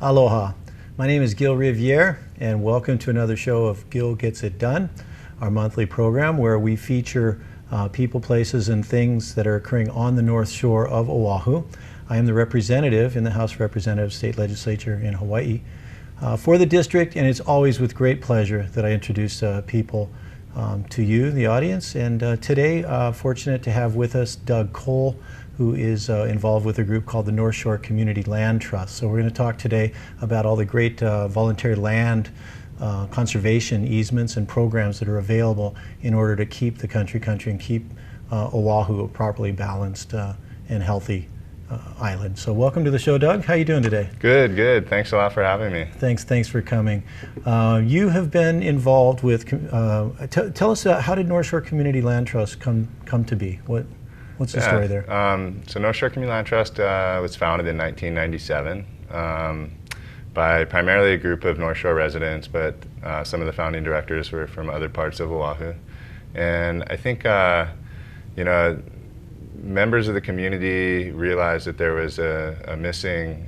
Aloha. My name is Gil Riviere, and welcome to another show of Gil Gets It Done, our monthly program where we feature people, places, and things that are occurring on the North Shore of Oahu. I am the representative in the House of Representatives State Legislature in Hawaii for the district, and it's always with great pleasure that I introduce people to you, the audience. And today, fortunate to have with us Doug Cole, who is involved with a group called the North Shore Community Land Trust. So we're going to talk today about all the great voluntary land conservation easements and programs that are available in order to keep the country and keep Oahu a properly balanced and healthy island. So welcome to the show, Doug. How are you doing today? Good, good. Thanks a lot for having me. Thanks for coming. You have been involved with, tell us how did North Shore Community Land Trust come to be? What's the story there? So North Shore Community Land Trust was founded in 1997 by primarily a group of North Shore residents, but some of the founding directors were from other parts of Oahu. And I think, members of the community realized that there was a missing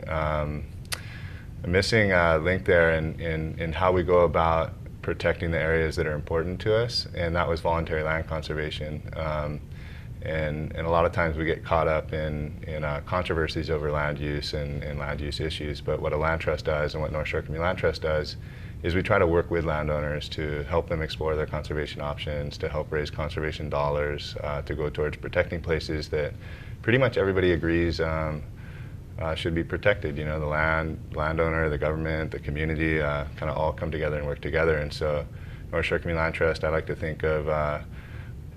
link there in how we go about protecting the areas that are important to us, and that was voluntary land conservation. And a lot of times we get caught up in controversies over land use and land use issues, but what a land trust does and what North Shore Community Land Trust does is we try to work with landowners to help them explore their conservation options, to help raise conservation dollars, to go towards protecting places that pretty much everybody agrees should be protected. You know, the landowner, the government, the community, kind of all come together and work together. And so North Shore Community Land Trust, I like to think of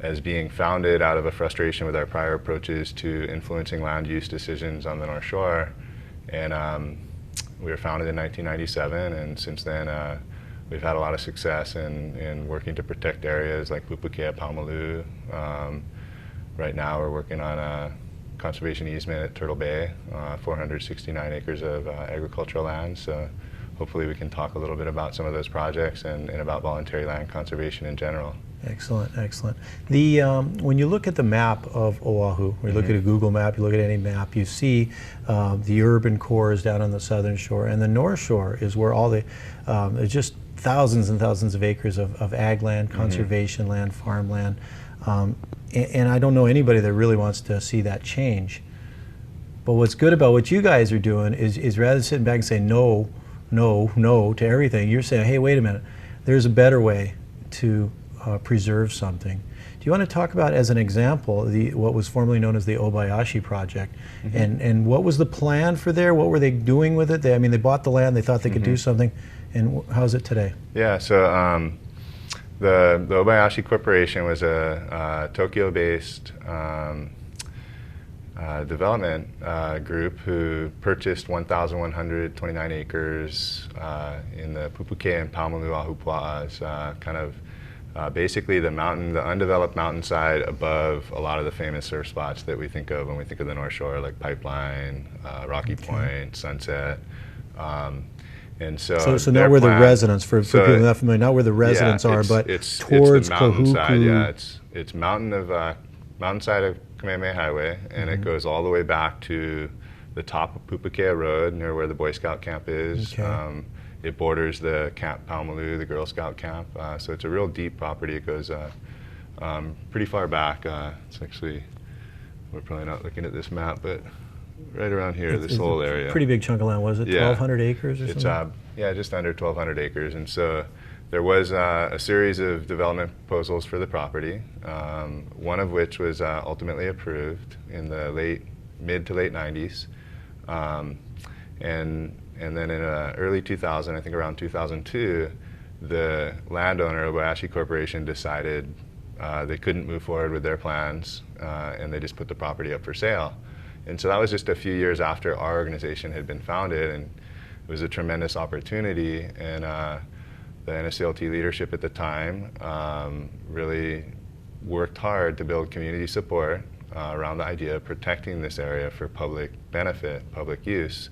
as being founded out of a frustration with our prior approaches to influencing land use decisions on the North Shore. And we were founded in 1997, and since then we've had a lot of success in working to protect areas like Pupukea, Paumalu. Right now we're working on a conservation easement at Turtle Bay, 469 acres of agricultural land. So hopefully we can talk a little bit about some of those projects and about voluntary land conservation in general. Excellent, excellent. The when you look at the map of Oahu, or you look at a Google map, you look at any map, you see the urban core is down on the southern shore, and the North Shore is where all the there's just thousands and thousands of acres of ag land, conservation land, farmland, and I don't know anybody that really wants to see that change. But what's good about what you guys are doing is rather than sitting back and saying no, no, no to everything, you're saying, hey, wait a minute, there's a better way to preserve something. Do you want to talk about, as an example, what was formerly known as the Obayashi Project, and what was the plan for there? What were they doing with it? They bought the land, they thought they could do something, and how's it today? Yeah, so the Obayashi Corporation was a Tokyo-based development group who purchased 1,129 acres in the Pupukea and Paumalu Ahupua'as, kind of basically the undeveloped mountainside above a lot of the famous surf spots that we think of when we think of the North Shore, like Pipeline, Rocky Point, Sunset. And so not where the residents, for people not familiar, not where the residents are, but towards it's the mountainside. Kahuku. Yeah, it's mountainside of Kamehameha Highway, and it goes all the way back to the top of Pupukea Road, near where the Boy Scout camp is. Okay. It borders the Camp Paumalu, the Girl Scout camp. So it's a real deep property. It goes pretty far back. It's actually, we're probably not looking at this map, but right around here, this whole area. Pretty big chunk of land, was it? Yeah. 1,200 acres or something? Yeah, just under 1,200 acres. And so there was a series of development proposals for the property, one of which was ultimately approved in the mid to late 90s. And then in early 2000, I think around 2002, the landowner, Obayashi Corporation, decided they couldn't move forward with their plans, and they just put the property up for sale. And so that was just a few years after our organization had been founded, and it was a tremendous opportunity. And the NSCLT leadership at the time really worked hard to build community support around the idea of protecting this area for public benefit, public use.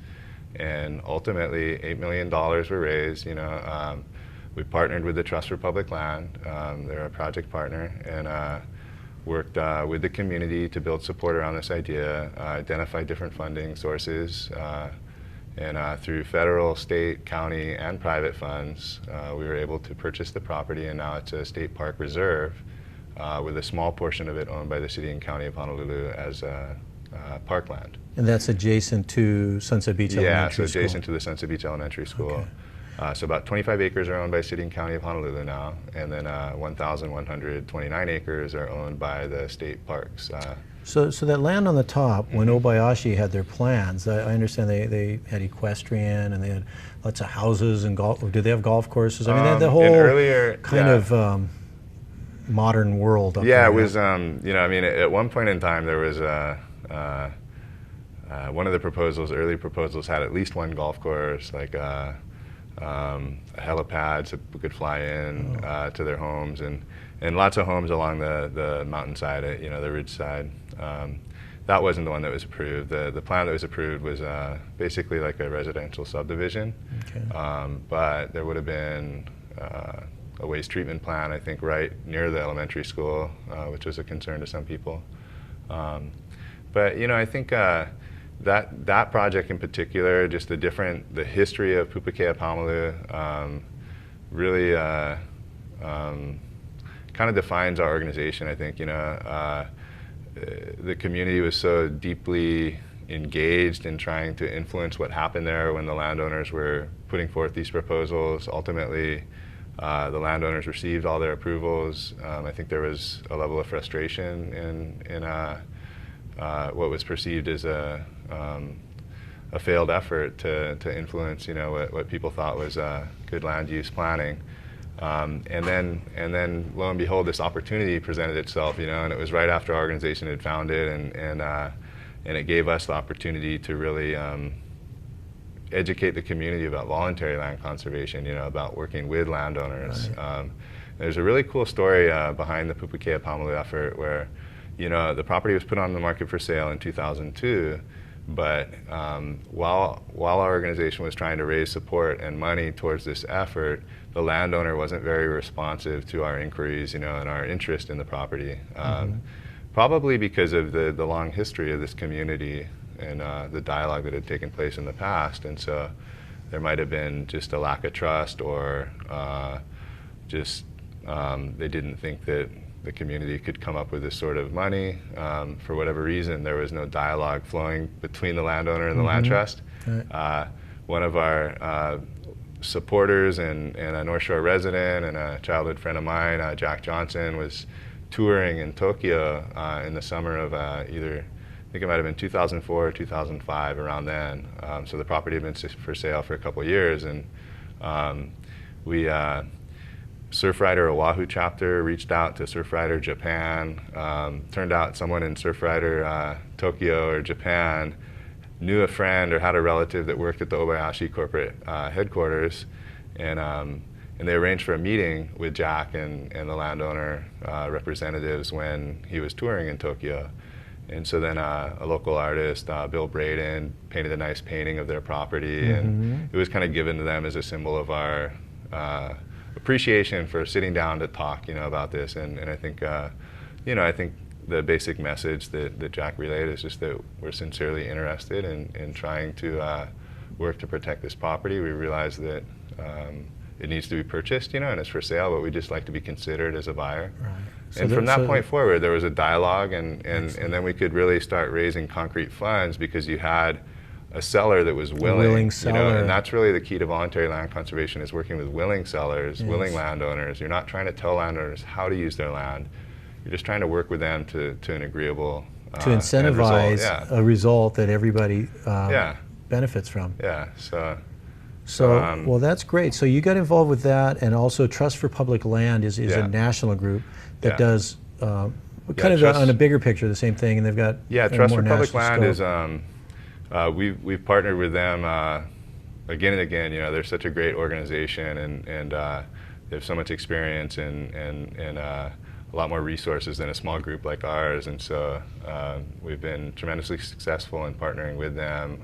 And ultimately, $8 million were raised. We partnered with the Trust for Public Land. They're a project partner, and worked with the community to build support around this idea, identify different funding sources, And through federal, state, county, and private funds, we were able to purchase the property, and now it's a state park reserve with a small portion of it owned by the city and county of Honolulu as parkland. And that's adjacent to Sunset Beach Elementary School? Yeah, so adjacent to the Sunset Beach Elementary School. Okay. So about 25 acres are owned by city and county of Honolulu now, and then 1,129 acres are owned by the state parks. So that land on the top, when Obayashi had their plans, I understand they had equestrian and they had lots of houses and golf. Did they have golf courses? I mean, they had the whole earlier, kind of modern world up there. Yeah, it was, I mean, at one point in time there was one of the proposals, early proposals, had at least one golf course, like a helipad so people could fly in to their homes, and lots of homes along the mountainside, the ridge side. That wasn't the one that was approved. The plan that was approved was basically like a residential subdivision. Okay. But there would have been a waste treatment plant, I think, right near the elementary school, which was a concern to some people. But I think that project in particular, just the history of Pupukea Pamalu, really kind of defines our organization. I think the community was so deeply engaged in trying to influence what happened there when the landowners were putting forth these proposals. Ultimately, the landowners received all their approvals. I think there was a level of frustration in what was perceived as a failed effort to influence, what people thought was good land use planning. And then lo and behold, this opportunity presented itself, and it was right after our organization had founded, and it gave us the opportunity to really educate the community about voluntary land conservation, about working with landowners. Right. There's a really cool story behind the Pupukea Pamalu effort where, the property was put on the market for sale in 2002, but while our organization was trying to raise support and money towards this effort, the landowner wasn't very responsive to our inquiries, and our interest in the property. Probably because of the long history of this community and the dialogue that had taken place in the past. And so there might have been just a lack of trust, or they didn't think that the community could come up with this sort of money. For whatever reason, there was no dialogue flowing between the landowner and the land trust. Right. One of our supporters and a North Shore resident and a childhood friend of mine, Jack Johnson, was touring in Tokyo in the summer of I think it might have been 2004 or 2005, around then. So the property had been for sale for a couple of years, and we Surfrider Oahu chapter reached out to Surfrider Japan. Turned out someone in Surfrider Tokyo or Japan knew a friend or had a relative that worked at the Obayashi corporate headquarters, and they arranged for a meeting with Jack and the landowner representatives when he was touring in Tokyo. And so then a local artist, Bill Braden, painted a nice painting of their property, and it was kind of given to them as a symbol of our appreciation for sitting down to talk, about this. And I think, I think the basic message that Jack relayed is just that we're sincerely interested in trying to work to protect this property. We realize that it needs to be purchased, and it's for sale, but we'd just like to be considered as a buyer. Right. So and from that point forward, there was a dialogue, and then we could really start raising concrete funds because you had a seller that was willing, and that's really the key to voluntary land conservation, is working with willing sellers, willing landowners. You're not trying to tell landowners how to use their land. You're just trying to work with them to an agreeable to incentivize a result that everybody benefits from. Yeah. So well, that's great. So you got involved with that, and also Trust for Public Land is a national group that does kind of on a bigger picture the same thing, and they've got Trust for Public Land is we've partnered with them again and again. They're such a great organization, and they have so much experience and a lot more resources than a small group like ours, and so we've been tremendously successful in partnering with them.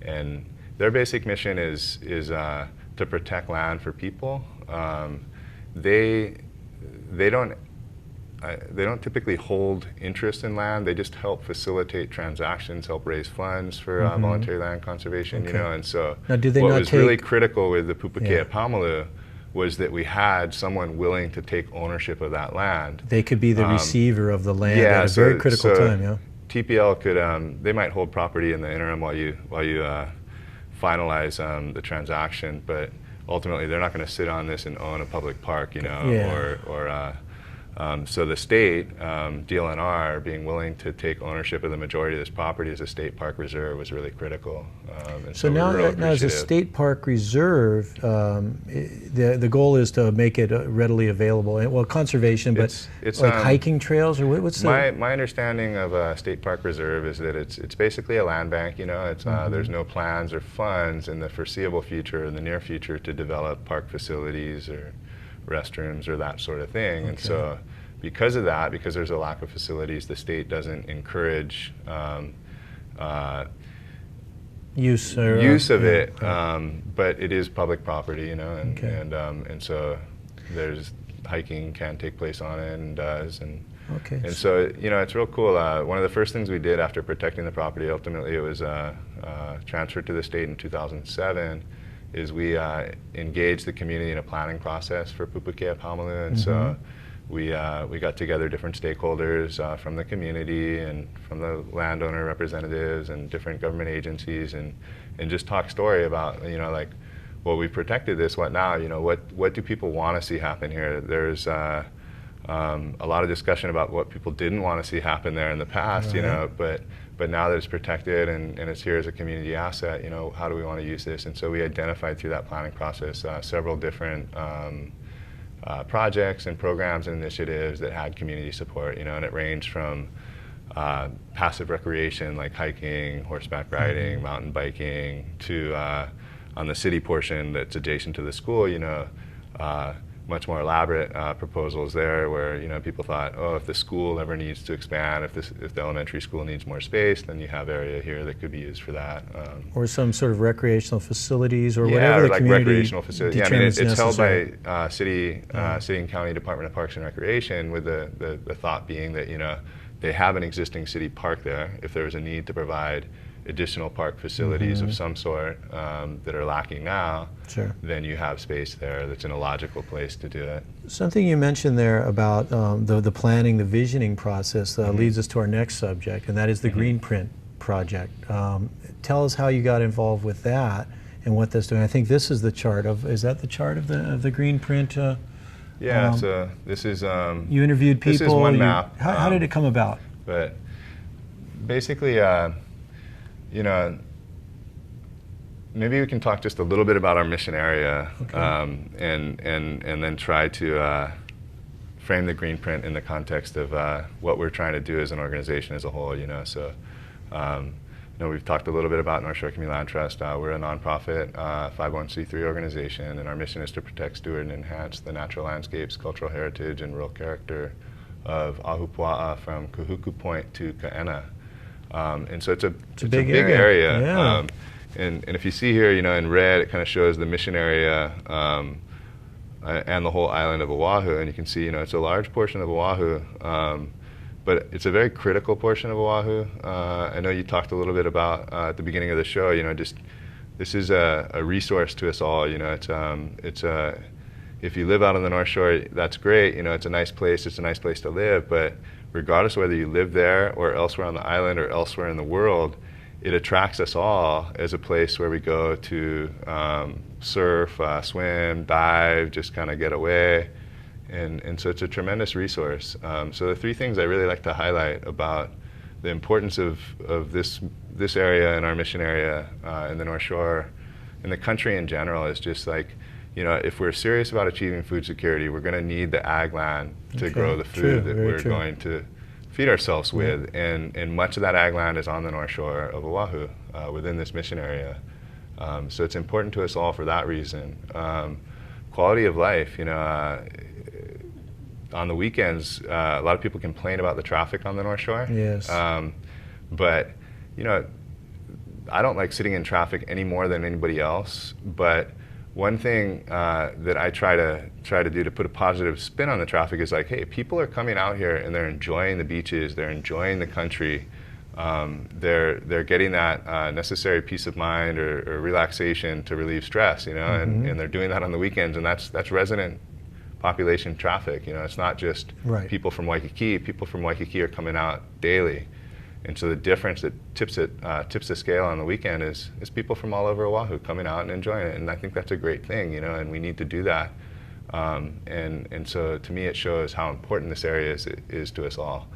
And their basic mission is to protect land for people. They don't they don't typically hold interest in land. They just help facilitate transactions, help raise funds for voluntary land conservation. Okay. You know, and so Now, do they what not was really critical with the Pupukea Pamalu was that we had someone willing to take ownership of that land. They could be the receiver of the land at a very critical time. Yeah. TPL could they might hold property in the interim while you finalize the transaction, but ultimately they're not going to sit on this and own a public park, you know, so the state, DLNR, being willing to take ownership of the majority of this property as a state park reserve was really critical. And so now as a state park reserve, the goal is to make it readily available. Well, conservation, but it's like hiking trails, or what's my understanding of a state park reserve is that it's basically a land bank. You know, it's there's no plans or funds in the foreseeable future, in the near future, to develop park facilities or restrooms or that sort of thing. And so because of that, because there's a lack of facilities, the state doesn't encourage use of it, but it is public property, you know, and so there's hiking can take place on it and does, and so, you know, it's real cool. One of the first things we did after protecting the property, ultimately it was transferred to the state in 2007, is we engaged the community in a planning process for Pupukea Pamalu, and so we got together different stakeholders from the community and from the landowner representatives and different government agencies, and just talk story about, you know, like, well, we protected this, what now? You know, what do people want to see happen here? There's a lot of discussion about what people didn't want to see happen there in the past, you know, but now that it's protected and it's here as a community asset, you know, how do we want to use this? And so we identified through that planning process several different projects and programs and initiatives that had community support, you know, and it ranged from passive recreation like hiking, horseback riding, mountain biking, to on the city portion that's adjacent to the school, you know, much more elaborate proposals there where, you know, people thought, oh, if the school ever needs to expand, if the elementary school needs more space, then you have area here that could be used for that. Or some sort of recreational facilities or whatever the like community recreational facilities. I mean, it's held by city and county Department of Parks and Recreation, with the thought being that, you know, they have an existing city park there. If there was a need to provide additional park facilities of some sort that are lacking now, then you have space there that's in a logical place to do it. Something you mentioned there about the planning, the visioning process leads us to our next subject, and that is the Greenprint Project. Tell us how you got involved with that and what that's doing. I think this is the chart of, is that the chart of the Greenprint? Yeah, so this is... you interviewed people. This is one map. How did it come about? But basically, you know, maybe we can talk just a little bit about our mission area, and then try to frame the Greenprint in the context of what we're trying to do as an organization as a whole. You know, so you know, we've talked a little bit about North Shore Community Land Trust. We're a nonprofit 501c3 organization, and our mission is to protect, steward, and enhance the natural landscapes, cultural heritage, and rural character of Ahupua'a from Kahuku Point to Ka'ena. And so it's a big area. Yeah. And if you see here, you know, in red, it kind of shows the mission area and the whole island of Oahu. And you can see, you know, it's a large portion of Oahu, but it's a very critical portion of Oahu. I know you talked a little bit about at the beginning of the show, you know, just this is a resource to us all. You know, it's if you live out on the North Shore, that's great. You know, it's a nice place. It's a nice place to live, but regardless of whether you live there or elsewhere on the island or elsewhere in the world, it attracts us all as a place where we go to surf, swim, dive, just kind of get away. And so it's a tremendous resource. So the three things I really like to highlight about the importance of this area and our mission area in the North Shore and the country in general is just like, you know, if we're serious about achieving food security, we're going to need the ag land to grow the food that we're going to feed ourselves with. And much of that ag land is on the North Shore of Oahu within this mission area. So it's important to us all for that reason. Quality of life, you know, on the weekends, a lot of people complain about the traffic on the North Shore. Yes. But, you know, I don't like sitting in traffic any more than anybody else, but one thing that I try to do to put a positive spin on the traffic is like, hey, people are coming out here and they're enjoying the beaches, they're enjoying the country, they're getting that necessary peace of mind or relaxation to relieve stress, you know, and they're doing that on the weekends, and that's resident population traffic. You know, it's not just people from Waikiki. People from Waikiki are coming out daily. And so the difference that tips the scale on the weekend is people from all over Oahu coming out and enjoying it, and I think that's a great thing, you know, and we need to do that. And so to me, it shows how important this area is to us all.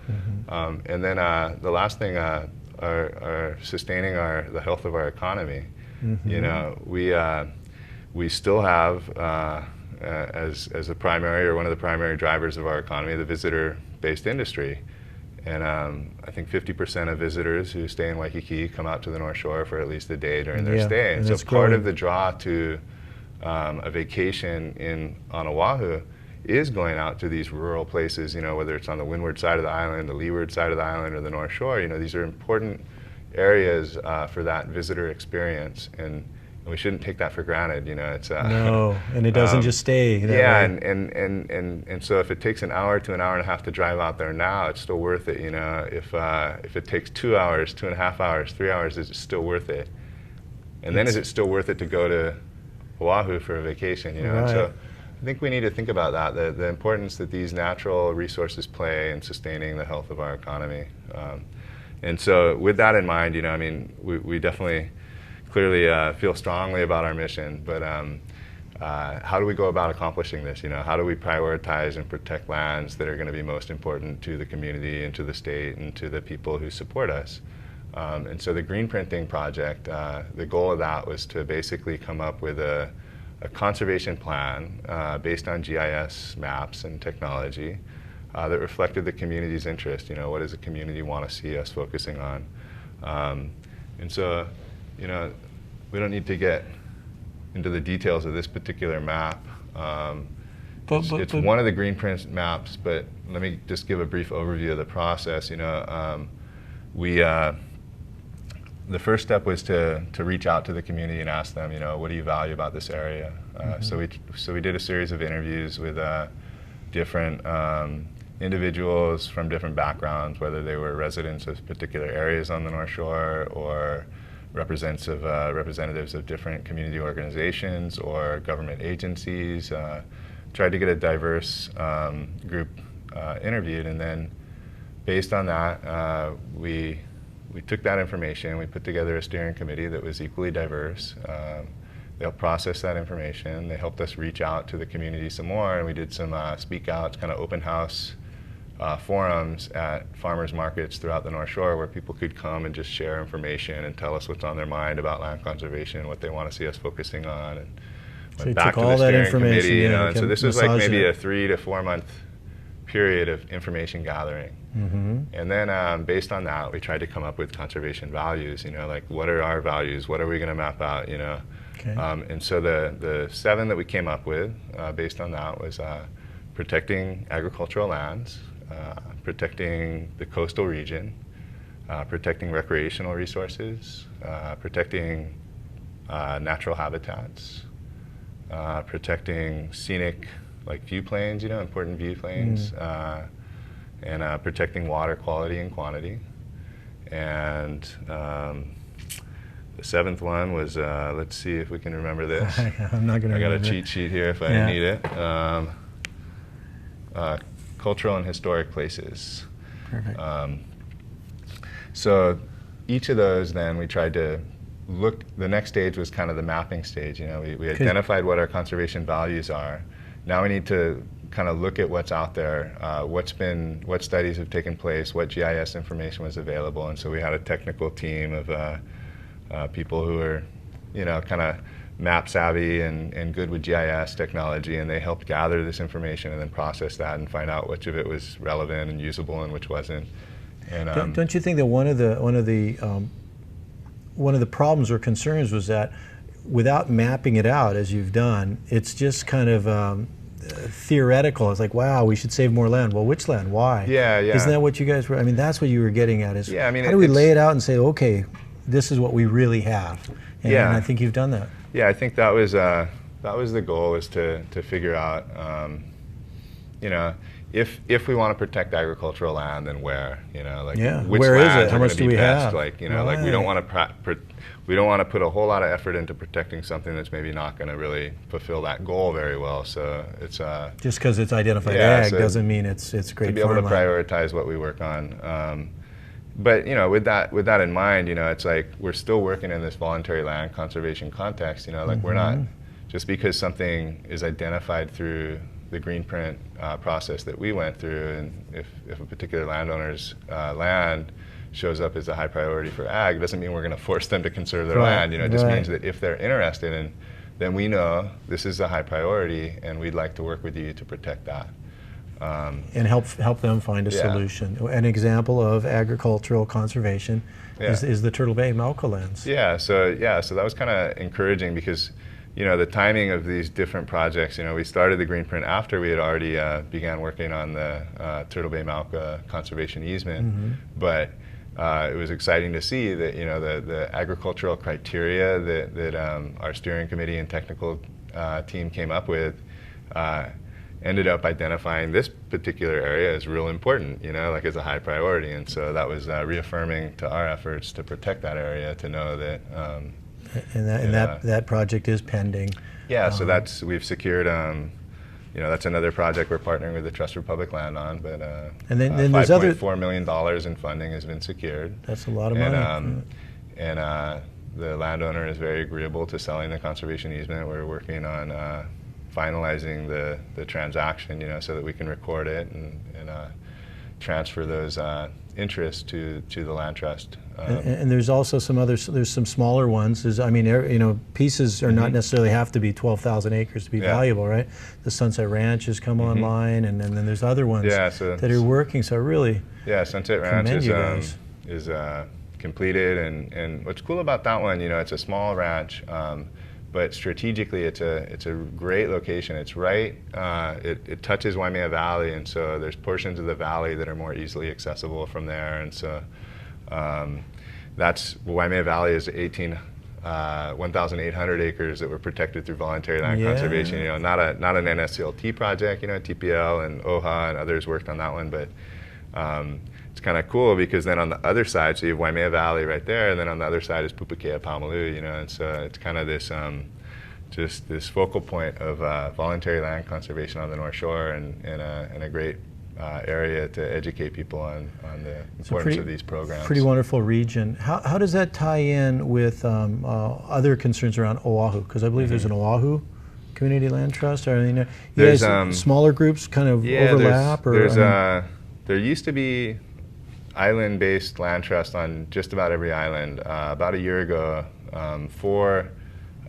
And then the last thing are sustaining the health of our economy. You know, we still have as a primary or one of the primary drivers of our economy the visitor-based industry. And I think 50% of visitors who stay in Waikiki come out to the North Shore for at least a day during their stay. And so part of the draw to a vacation on Oahu is going out to these rural places, you know, whether it's on the windward side of the island, the leeward side of the island, or the North Shore. You know, these are important areas for that visitor experience. And we shouldn't take that for granted, you know. It's no, and it doesn't just stay. Yeah, and so if it takes an hour to an hour and a half to drive out there now, it's still worth it, you know. If it takes 2 hours, 2.5 hours, 3 hours, is it still worth it? And then is it still worth it to go to Oahu for a vacation, you know? And so I think we need to think about that, the importance that these natural resources play in sustaining the health of our economy. And so with that in mind, you know, I mean, we definitely clearly feel strongly about our mission, but how do we go about accomplishing this? You know, how do we prioritize and protect lands that are going to be most important to the community and to the state and to the people who support us? And so the Greenprinting Project, the goal of that was to basically come up with a conservation plan based on GIS maps and technology that reflected the community's interest. You know, what does the community want to see us focusing on? And so, you know, we don't need to get into the details of this particular map. It's one of the Greenprint maps, but let me just give a brief overview of the process. You know, the first step was to reach out to the community and ask them, you know, what do you value about this area? So we did a series of interviews with different individuals from different backgrounds, whether they were residents of particular areas on the North Shore or representatives of different community organizations or government agencies. Tried to get a diverse group interviewed, and then based on that, we took that information, we put together a steering committee that was equally diverse. They'll process that information. They helped us reach out to the community some more, and we did some speak outs, kind of open house forums at farmers markets throughout the North Shore where people could come and just share information and tell us what's on their mind about land conservation, what they want to see us focusing on. And so went back to the steering committee, you know, and so this was like maybe a 3 to 4 month period of information gathering. And then based on that, we tried to come up with conservation values, you know, like what are our values? What are we going to map out, you know? And so the 7 that we came up with based on that was protecting agricultural lands, protecting the coastal region, protecting recreational resources, protecting natural habitats, protecting scenic, like view planes, you know, important view planes, and protecting water quality and quantity. And the 7th one was, let's see if we can remember this. I'm not going to remember. I got a cheat sheet here if I need it. Cultural and historic places. Perfect. So each of those, then we tried to look. The next stage was kind of the mapping stage. You know, we identified what our conservation values are. Now we need to kind of look at what's out there, what studies have taken place, what GIS information was available, and so we had a technical team of people who are, you know, kind of map savvy and good with GIS technology, and they helped gather this information and then process that and find out which of it was relevant and usable and which wasn't. And don't you think that one of the problems or concerns was that without mapping it out as you've done, it's just kind of theoretical. It's like, wow, we should save more land. Well, which land? Why? Yeah. Isn't that what you guys were? I mean, that's what you were getting at. Is I mean, how do we lay it out and say, okay, this is what we really have? And I think you've done that. Yeah, I think that was that was the goal, was to figure out, you know, if we want to protect agricultural land, then where, you know, like which where is lands it? How are much going to do be we best? have? Like, you know, like we don't want to put a whole lot of effort into protecting something that's maybe not going to really fulfill that goal very well. So it's just because it's identified ag doesn't mean it's great. To be able to prioritize what we work on. But you know, with that in mind, you know, it's like we're still working in this voluntary land conservation context. You know, like we're not, just because something is identified through the Greenprint process that we went through, and if a particular landowner's land shows up as a high priority for ag, doesn't mean we're going to force them to conserve their land. You know, it just means that if they're interested in, then we know this is a high priority, and we'd like to work with you to protect that. And help them find a solution. An example of agricultural conservation is the Turtle Bay Mauka lands. So that was kind of encouraging, because you know, the timing of these different projects, you know, we started the Greenprint after we had already began working on the Turtle Bay Mauka conservation easement, but it was exciting to see that, you know, the agricultural criteria that our steering committee and technical team came up with ended up identifying this particular area as real important, you know, like as a high priority. And so that was reaffirming to our efforts to protect that area, to know that that project is pending. So we've secured, you know, that's another project we're partnering with the Trust for Public Land on, but and then there's $5.4 million in funding has been secured. That's a lot of money. And the landowner is very agreeable to selling the conservation easement. We're working on finalizing the transaction, you know, so that we can record it and transfer those interests to the land trust. And there's also there's some smaller ones. I mean, you know, pieces are not necessarily have to be 12,000 acres to be valuable, right? The Sunset Ranch has come online, and then there's other ones that are working. So really, Sunset Ranch is completed, and what's cool about that one, you know, it's a small ranch, but strategically it's a great location. It's right, it touches Waimea Valley, and so there's portions of the valley that are more easily accessible from there, and so that's Waimea Valley is 1,800 acres that were protected through voluntary land conservation. You know, not an NSCLT project. You know, TPL and OHA and others worked on that one, but it's kind of cool, because then on the other side, so you have Waimea Valley right there, and then on the other side is Pupukea Paumalū, you know, and so it's kind of this just this focal point of voluntary land conservation on the North Shore, and a great area to educate people on the importance of these programs. Pretty wonderful region. How does that tie in with other concerns around Oahu? Because I believe there's an Oahu Community Land Trust. Or, you know, you guys, smaller groups kind of overlap? There used to be island-based land trust on just about every island. About a year ago, 4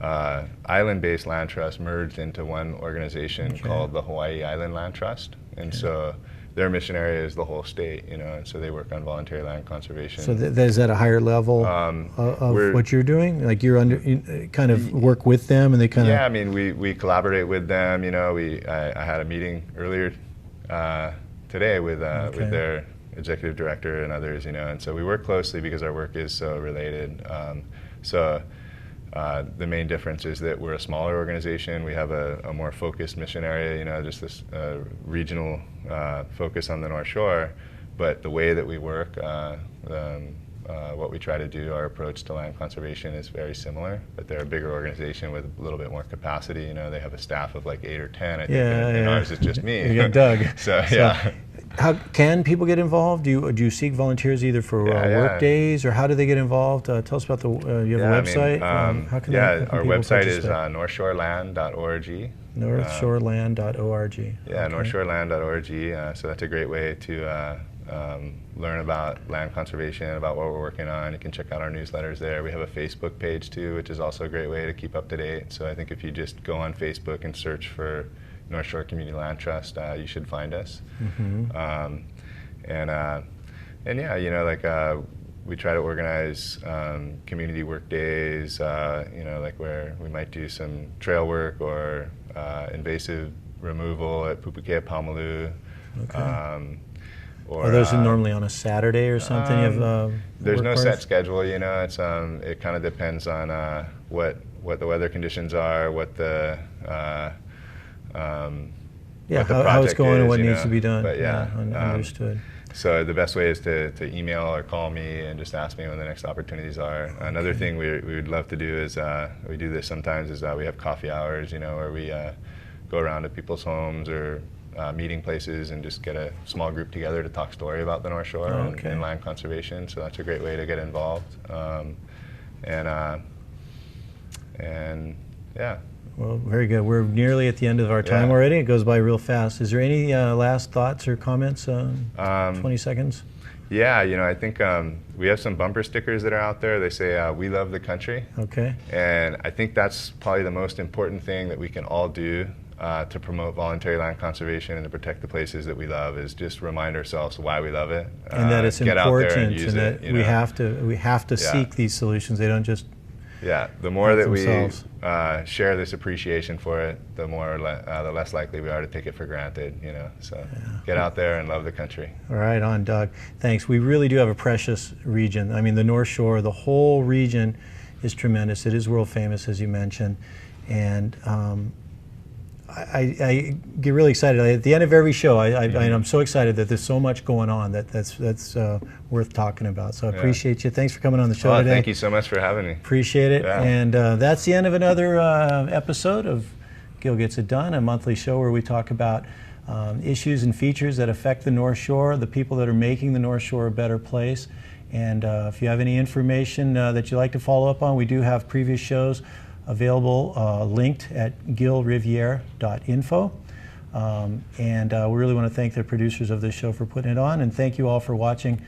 island-based land trusts merged into one organization called the Hawaii Island Land Trust, and so their mission area is the whole state, you know, and so they work on voluntary land conservation. So is that a higher level of what you're doing? Like you kind of work with them, and they kind of... I mean, we collaborate with them, you know. I had a meeting earlier today with their executive director and others, you know, and so we work closely because our work is so related. The main difference is that we're a smaller organization. We have a more focused mission area, you know, just this regional focus on the North Shore. But the way that we work, what we try to do, our approach to land conservation is very similar. But they're a bigger organization with a little bit more capacity. You know, they have a staff of like 8 or 10. I think, and ours is just me. You got Doug. so. How can people get involved? Do you seek volunteers either for work days, or how do they get involved? Tell us about you have a website. How can our website is northshoreland.org. Northshoreland.org. Northshoreland.org. So that's a great way to learn about land conservation, about what we're working on. You can check out our newsletters there. We have a Facebook page too, which is also a great way to keep up to date. So I think if you just go on Facebook and search for North Shore Community Land Trust, you should find us. You know, like we try to organize community work days, you know, like where we might do some trail work or invasive removal at Pupukea Paumalū. or Are those normally on a Saturday or something? You have, there's work no hours? set schedule, you know. It's it kind of depends on what the weather conditions are, what the Yeah, what the how it's project going is, and what you needs know. to be done. But yeah, Understood. so the best way is to email or call me and just ask me when the next opportunities are. Another thing we would love to do is, we do this sometimes, is we have coffee hours, you know, where we go around to people's homes or meeting places and just get a small group together to talk story about the North Shore and land conservation. So that's a great way to get involved. And yeah. Well, very good. We're nearly at the end of our time Yeah. already. It goes by real fast. Is there any last thoughts or comments? 20 seconds? Yeah, you know, I think we have some bumper stickers that are out there. They say, "We love the country." Okay. And I think that's probably the most important thing that we can all do to promote voluntary land conservation and to protect the places that we love, is just remind ourselves why we love it. And that it's get out there important, and use and that it, you we know. have to seek these solutions. They don't just The more that themselves. we share this appreciation for it, the the less likely we are to take it for granted, you know. So get out there and love the country. All right, on, Doug. Thanks. We really do have a precious region. I mean, the North Shore, the whole region is tremendous. It is world famous, as you mentioned. And I get really excited. At the end of every show, I'm so excited that there's so much going on that's worth talking about. So I appreciate you. Thanks for coming on the show today. Thank you so much for having me. Appreciate it. Yeah. And that's the end of another episode of Gil Gets It Done, a monthly show where we talk about issues and features that affect the North Shore, the people that are making the North Shore a better place. And if you have any information that you'd like to follow up on, we do have previous shows available, linked at gilriviere.info. And we really want to thank the producers of this show for putting it on, and thank you all for watching.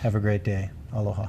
Have a great day. Aloha.